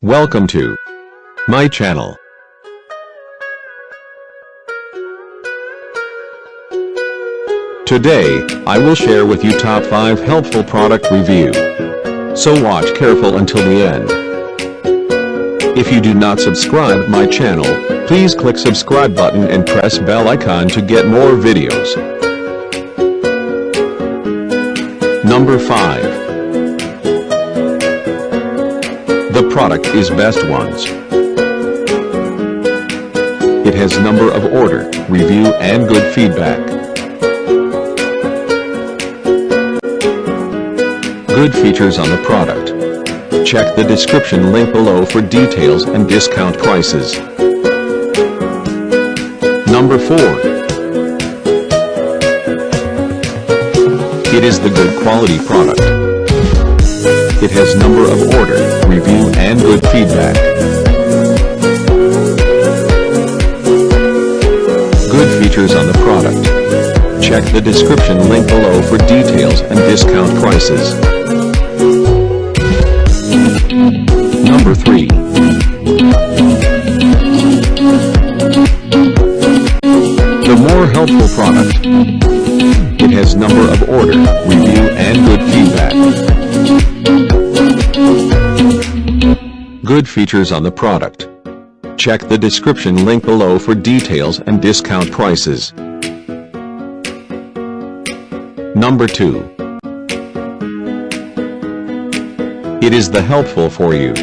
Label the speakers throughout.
Speaker 1: Welcome to my channel. Today, I will share with you top 5 helpful product review. So watch careful until the end. If you do not subscribe my channel, please click subscribe button and press bell icon to get more videos. Number 5. The product is Best Ones. It has number of order, review and good feedback. Good features on the product. Check the description link below for details and discount prices. Number 4. It is the good quality product. It has number of order, review and good feedback. Good features on the product. Check the description link below for details and discount prices. Number 3. The more helpful product. It has number of order, review and good feedback. Good features on the product. Check the description link below for details and discount prices. Number 2. It is the helpful for you.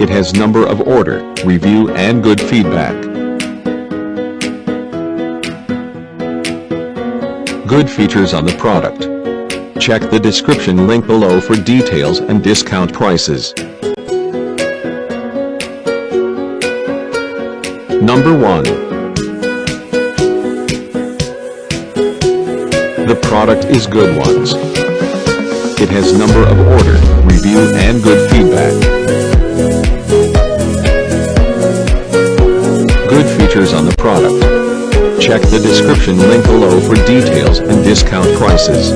Speaker 1: It has number of order, review and good feedback. Good features on the product. Check the description link below for details and discount prices. Number 1. The product is Good Ones. It has number of order, review and good feedback. Good features on the product. Check the description link below for details and discount prices.